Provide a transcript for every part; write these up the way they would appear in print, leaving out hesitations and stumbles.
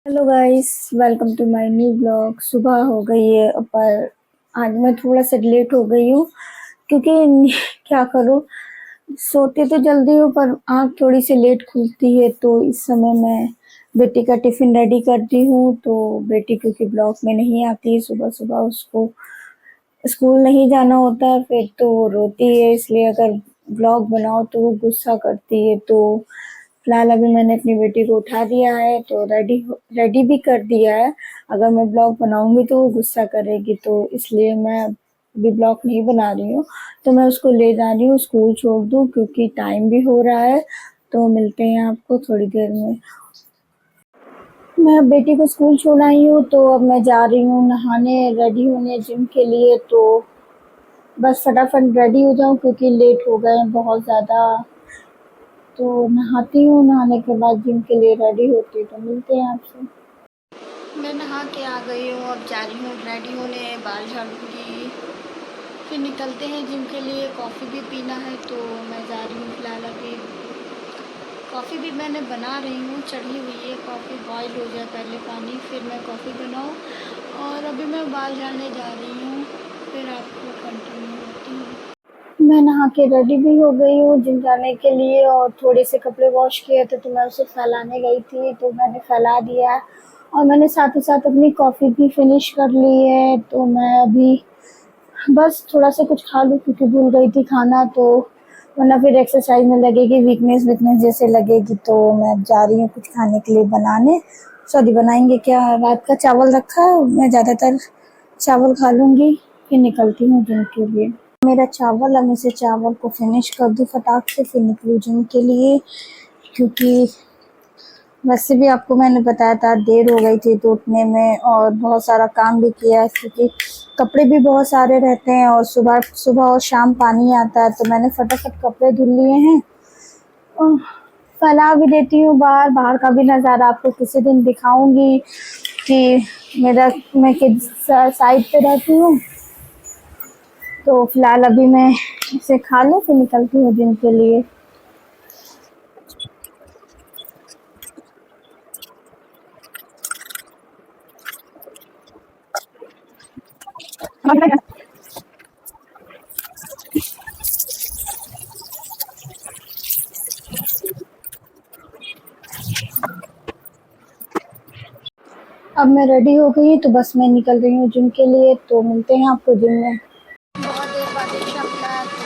Hello guys, welcome to my new blog. सुबह हो गई है पर आज मैं थोड़ा सा लेट हो गई हूँ क्योंकि क्या करूँ, सोती तो जल्दी हूँ पर आँख थोड़ी सी लेट खुलती है। तो इस समय मैं बेटी का टिफ़िन रेडी करती हूँ। तो बेटी क्योंकि ब्लॉक में नहीं आती है, सुबह सुबह उसको स्कूल नहीं जाना होता है, फिर तो वो रोती है। इसलिए अगर ब्लॉग बनाओ तो वो गुस्सा करती है। तो फिलहाल अभी मैंने अपनी बेटी को उठा दिया है, तो रेडी भी कर दिया है। अगर मैं ब्लॉग बनाऊंगी तो वो गुस्सा करेगी, तो इसलिए मैं अभी ब्लॉग नहीं बना रही हूँ। तो मैं उसको ले जा रही हूँ स्कूल छोड़ दूँ क्योंकि टाइम भी हो रहा है। तो मिलते हैं आपको थोड़ी देर में। मैं अब बेटी को स्कूल छोड़ आई हूँ, तो अब मैं जा रही हूँ नहाने, रेडी होने जिम के लिए। तो बस फटाफट रेडी हो जाऊँ क्योंकि लेट हो गए हैं बहुत ज़्यादा। तो नहाती हूँ, नहाने के बाद जिम के लिए रेडी होती हूँ। तो मिलते हैं आपसे। मैं नहा के आ गई हूँ, अब जा रही हूँ रेडी होने, बाल झाड़ूंगी, फिर निकलते हैं जिम के लिए। कॉफ़ी भी पीना है तो मैं जा रही हूँ। फिलहाल अभी कॉफ़ी भी मैंने बना रही हूँ, चढ़ी हुई है। कॉफ़ी बॉईल हो जाए पहले पानी, फिर मैं कॉफ़ी बनाऊँ। और अभी मैं बाल झाड़ने जा रही हूँ, फिर आपको कंटिन्यू होती हूँ। मैं नहा के रेडी भी हो गई हूँ जिम जाने के लिए, और थोड़े से कपड़े वॉश किए थे तो मैं उसे फैलाने गई थी, तो मैंने फैला दिया है। और मैंने साथ ही साथ अपनी कॉफ़ी भी फिनिश कर ली है। तो मैं अभी बस थोड़ा सा कुछ खा लूँ क्योंकि भूल गई थी खाना, तो वरना फिर एक्सरसाइज में लगेगी, वीकनेस वीकनेस जैसे लगेगी। तो मैं जा रही हूँ कुछ खाने के लिए बनाने। सॉरी, बनाएंगे क्या, रात का चावल रखा है, मैं ज़्यादातर चावल खा लूँगी, फिर निकलती हूँ जिम के लिए। मेरा चावल, अब इसे चावल को फिनिश कर दूँ फटाक से, फिर निकलूँ जिम के लिए। क्योंकि वैसे भी आपको मैंने बताया था देर हो गई थी तो उठने में, और बहुत सारा काम भी किया है क्योंकि कपड़े भी बहुत सारे रहते हैं, और सुबह सुबह और शाम पानी आता है। तो मैंने फटाफट कपड़े धुल लिए हैं और फैला भी देती हूँ। बाहर बाहर का भी नज़ारा आपको किसी दिन दिखाऊंगी कि मैं किस साइड पे रहती हूँ। तो फिलहाल अभी मैं इसे खा लूँ फिर निकलती हूँ जिम के लिए। अब मैं रेडी हो गई, तो बस मैं निकल रही हूँ जिम के लिए। तो मिलते हैं आपको जिम में। बहुत देर बाद रिक्शा मिला तो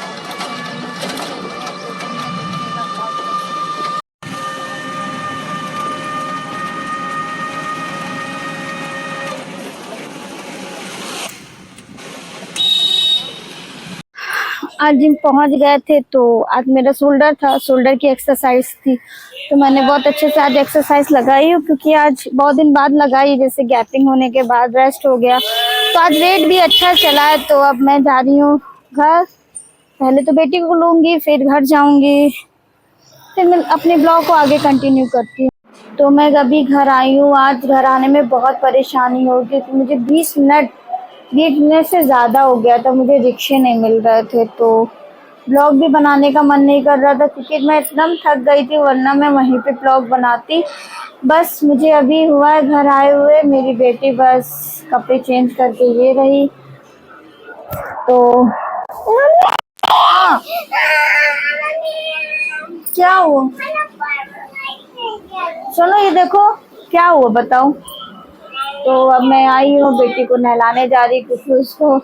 आज जिम पहुंच गए थे। तो आज मेरा शोल्डर था, शोल्डर की एक्सरसाइज थी, तो मैंने बहुत अच्छे से आज एक्सरसाइज लगाई हूँ क्योंकि आज बहुत दिन बाद लगाई, जैसे गैपिंग होने के बाद रेस्ट हो गया। तो आज वेट भी अच्छा चला है। तो अब मैं जा रही हूँ घर, पहले तो बेटी को लूँगी, फिर घर जाऊँगी, फिर मैं अपने ब्लॉग को आगे कंटिन्यू करती हूँ। तो मैं अभी घर आई हूँ। आज घर आने में बहुत परेशानी हो गई क्योंकि मुझे 20 मिनट से ज़्यादा हो गया था, मुझे रिक्शे नहीं मिल रहे थे। तो ब्लॉग भी बनाने का मन नहीं कर रहा था क्योंकि मैं एकदम थक गई थी, वरना मैं वहीं पे ब्लॉग बनाती। बस मुझे अभी हुआ है घर आए हुए, मेरी बेटी बस कपड़े चेंज करके ये रही। तो क्या हुआ, सुनो ये देखो, क्या हुआ बताओ। तो अब मैं आई हूँ, बेटी को नहलाने जा रही क्योंकि उसको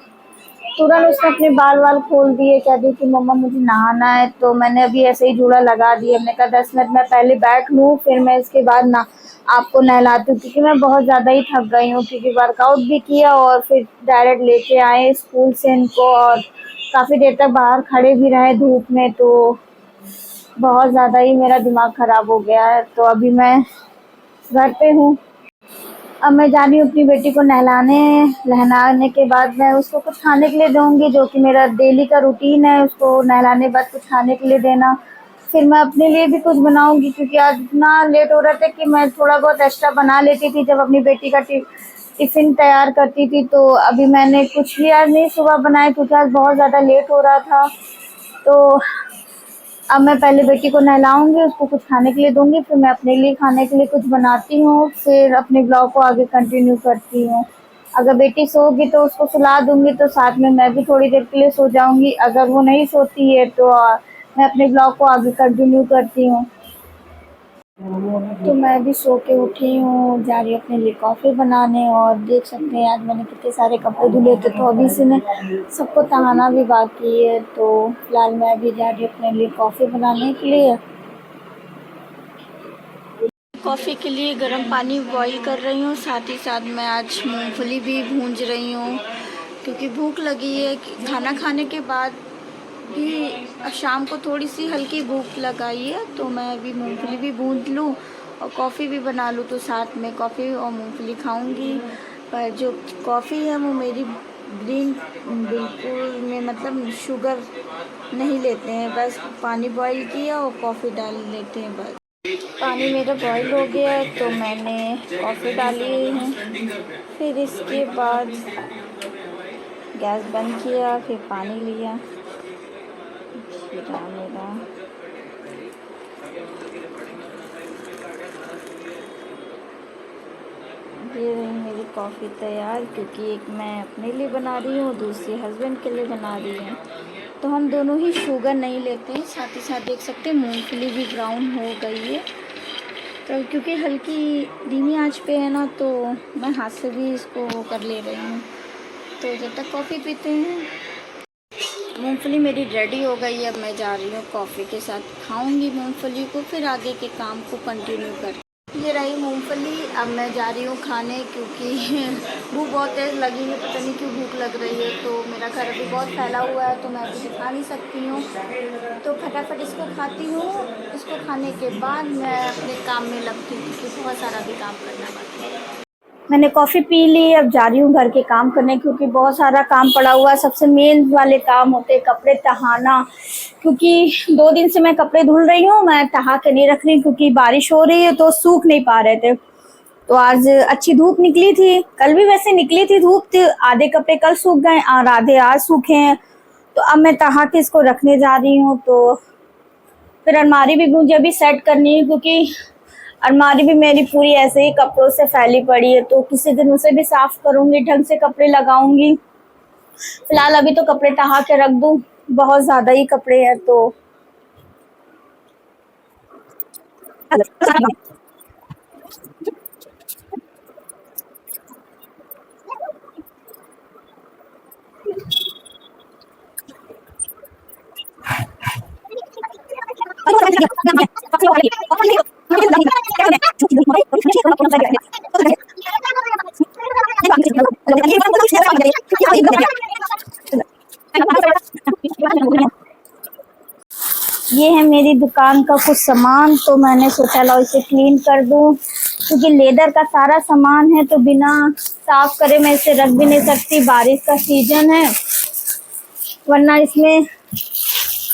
तुरंत उसने अपने बाल वाल खोल दिए, कह दी कि मम्मा मुझे नहाना है। तो मैंने अभी ऐसे ही झूला लगा दिया, मैंने कहा 10 मिनट मैं पहले बैठ लूँ, फिर मैं इसके बाद ना आपको नहलाती हूँ क्योंकि मैं बहुत ज़्यादा ही थक गई हूँ क्योंकि वर्कआउट भी किया और फिर डायरेक्ट लेके आए स्कूल से इनको, और काफ़ी देर तक बाहर खड़े भी रहे धूप में। तो बहुत ज़्यादा ही मेरा दिमाग ख़राब हो गया है। तो अभी मैं घर पे हूँ। अब मैं जा रही हूँ अपनी बेटी को नहलाने, नहलाने के बाद मैं उसको कुछ खाने के लिए दूँगी, जो कि मेरा डेली का रूटीन है, उसको नहलाने के बाद कुछ खाने के लिए देना। फिर मैं अपने लिए भी कुछ बनाऊँगी क्योंकि आज इतना लेट हो रहा था कि मैं थोड़ा बहुत एक्स्ट्रा बना लेती थी जब अपनी बेटी का टिफ़िन तैयार करती थी। तो अभी मैंने कुछ भी आज नहीं सुबह बनाया क्योंकि आज बहुत ज़्यादा लेट हो रहा था। तो अब मैं पहले बेटी को नहलाऊंगी, उसको कुछ खाने के लिए दूंगी, फिर मैं अपने लिए खाने के लिए कुछ बनाती हूँ, फिर अपने ब्लॉग को आगे कंटिन्यू करती हूँ। अगर बेटी सोगी तो उसको सुला दूंगी, तो साथ में मैं भी थोड़ी देर के लिए सो जाऊंगी। अगर वो नहीं सोती है तो मैं अपने ब्लॉग को आगे कंटिन्यू करती हूँ। तो मैं भी सो के उठी हूँ, जा रही हूँ अपने लिए कॉफ़ी बनाने। और देख सकते हैं आज मैंने कितने सारे कपड़े धुले थे, तो अभी से ने सबको तहाना भी बाकी है। तो फिलहाल मैं भी जा रही हूँ अपने लिए कॉफ़ी बनाने के लिए। कॉफ़ी के लिए गर्म पानी बॉईल कर रही हूँ, साथ ही साथ मैं आज मूंगफली भी भूंज रही हूँ, क्योंकि भूख लगी है। खाना खाने के बाद भी शाम को थोड़ी सी हल्की भूख लगाई है, तो मैं अभी मूंगफली भी भूंज लूँ और कॉफ़ी भी बना लूँ, तो साथ में कॉफ़ी और मूंगफली खाऊंगी। पर जो कॉफ़ी है वो मेरी ग्रीन बिल्कुल में, मतलब शुगर नहीं लेते हैं, बस पानी बॉईल किया और कॉफ़ी डाल लेते हैं बस। पानी मेरा बॉईल हो गया है, तो मैंने कॉफ़ी डाली है, फिर इसके बाद गैस बंद किया, फिर पानी लिया, मेरा ये रही मेरी कॉफ़ी तैयार, क्योंकि एक मैं अपने लिए बना रही हूँ, दूसरी हस्बैंड के लिए बना रही हूँ, तो हम दोनों ही शुगर नहीं लेते हैं। साथ ही साथ देख सकते हैं मूंगफली भी ब्राउन हो गई है, तो क्योंकि हल्की धीमी आंच पे है ना, तो मैं हाथ से भी इसको वो कर ले रही हूँ। तो जब तक कॉफ़ी पीते हैं, मूंगफली मेरी रेडी हो गई है। अब मैं जा रही हूँ कॉफ़ी के साथ खाऊंगी मूंगफली को, फिर आगे के काम को कंटिन्यू कर। ये रही मूंगफली, अब मैं जा रही हूँ खाने, क्योंकि भूख बहुत तेज़ लगी है, पता नहीं क्यों भूख लग रही है। तो मेरा घर अभी बहुत फैला हुआ है, तो मैं अभी दिखा नहीं सकती हूँ, तो फटाफट इसको खाती हूँ। इसको खाने के बाद मैं अपने काम में लगती हूँ, क्योंकि बहुत सारा भी काम करना बाकी है। मैंने कॉफ़ी पी ली, अब जा रही हूँ घर के काम करने, क्योंकि बहुत सारा काम पड़ा हुआ है। सबसे मेन वाले काम होते हैं कपड़े तहाना, क्योंकि 2 दिन से मैं कपड़े धुल रही हूँ, मैं तहा के नहीं रख रही, क्योंकि बारिश हो रही है तो सूख नहीं पा रहे थे। तो आज अच्छी धूप निकली थी, कल भी वैसे निकली थी धूप, तो आधे कपड़े कल सूख गए और आधे आज सूखे हैं। तो अब मैं तहा के इसको रखने जा रही हूँ। तो फिर अलमारी भी मुझे अभी सेट करनी है, क्योंकि अलमारी भी मेरी पूरी ऐसे ही कपड़ों से फैली पड़ी है, तो किसी दिन उसे भी साफ करूंगी, ढंग से कपड़े लगाऊंगी। फिलहाल अभी तो कपड़े टहा के रख दूं, बहुत ज्यादा ही कपड़े हैं। तो ये है मेरी दुकान का कुछ सामान, तो मैंने सोचा लो इसे क्लीन कर दूं, क्योंकि लेदर का सारा सामान है, तो बिना साफ करे मैं इसे रख भी नहीं सकती। बारिश का सीजन है, वरना इसमें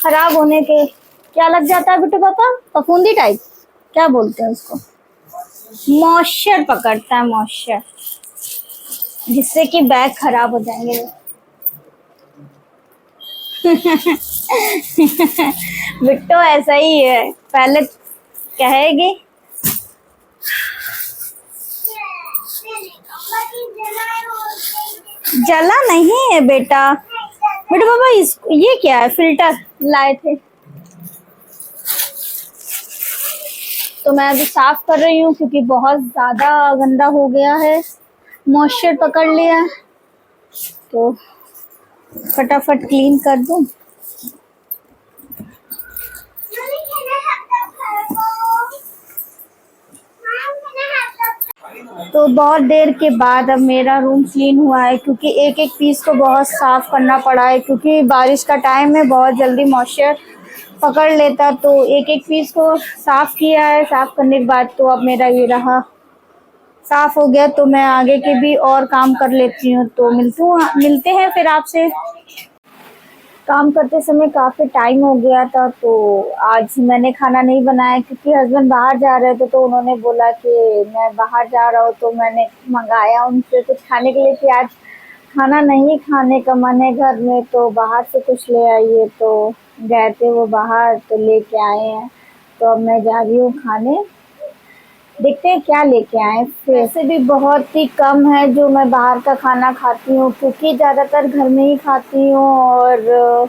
खराब होने के क्या लग जाता है बेटे पापा, फफूंदी टाइप, क्या बोलते हैं उसको, मॉइस्चर पकड़ता है, मॉइस्चर, जिससे कि बैग खराब हो जाएंगे। बिट्टो ऐसा ही है, पहले कहेगी जला नहीं है बेटा। बेटा पापा ये क्या है, फिल्टर लाए थे, तो मैं अभी साफ कर रही हूँ, क्योंकि बहुत ज्यादा गंदा हो गया है, मॉइस्चर पकड़ लिया है, तो फटाफट क्लीन कर दूं। तो बहुत देर के बाद अब मेरा रूम क्लीन हुआ है, क्योंकि एक एक पीस को बहुत साफ करना पड़ा है, क्योंकि बारिश का टाइम है, बहुत जल्दी मॉइस्चर पकड़ लेता। तो एक एक पीस को साफ किया है, साफ करने के बाद तो अब मेरा ये रहा साफ हो गया। तो मैं आगे के भी और काम कर लेती हूँ, तो मिलते हैं फिर आपसे। काम करते समय काफ़ी टाइम हो गया था, तो आज मैंने खाना नहीं बनाया, क्योंकि हस्बैंड बाहर जा रहे थे, तो उन्होंने बोला कि मैं बाहर जा रहा हूँ, तो मैंने मंगाया उनसे कुछ खाने के लिए कि आज खाना नहीं खाने का मन है घर में, तो बाहर से कुछ ले आइए। तो गए थे वो बाहर तो लेके आए हैं, तो अब मैं जा रही हूँ खाने। देखते हैं क्या लेके आए। वैसे भी बहुत ही कम है जो मैं बाहर का खाना खाती हूँ, क्योंकि ज़्यादातर घर में ही खाती हूँ और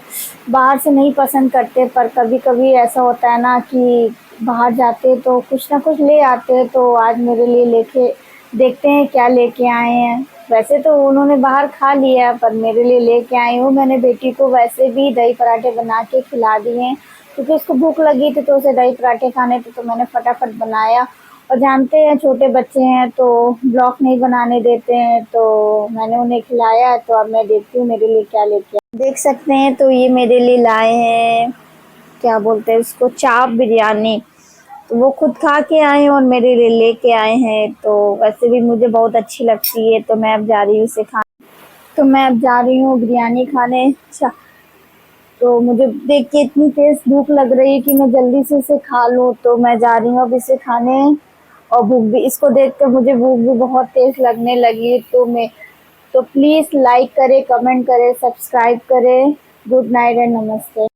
बाहर से नहीं पसंद करते। पर कभी कभी ऐसा होता है ना कि बाहर जाते तो कुछ ना कुछ ले आते हैं, तो आज मेरे लिए लेके देखते हैं क्या लेके आए हैं। वैसे तो उन्होंने बाहर खा लिया है, पर मेरे लिए लेके आई हूँ। मैंने बेटी को वैसे भी दही पराठे बना के खिला दिए हैं, क्योंकि उसको भूख लगी थी तो उसे दही पराठे खाने थे, तो मैंने फटाफट बनाया। और जानते हैं छोटे बच्चे हैं तो ब्लॉग नहीं बनाने देते हैं, तो मैंने उन्हें खिलाया है। तो अब मैं देखती हूँ मेरे लिए क्या लेके आए। देख सकते हैं, तो ये मेरे लिए लाए हैं, क्या बोलते हैं इसको, चाप बिरयानी। तो वो खुद खा के आए हैं और मेरे लिए लेके आए हैं। तो वैसे भी मुझे बहुत अच्छी लगती है, तो मैं अब जा रही हूँ इसे खा तो मैं अब जा रही हूँ बिरयानी खाने। तो मुझे देख के इतनी तेज भूख लग रही है कि मैं जल्दी से इसे खा लूँ, तो मैं जा रही हूँ अब इसे खाने। और भूख भी, इसको देख कर मुझे भूख भी बहुत तेज लगने लगी है। तो प्लीज़ लाइक करें, कमेंट करें, सब्सक्राइब करें। गुड नाइट एंड नमस्ते।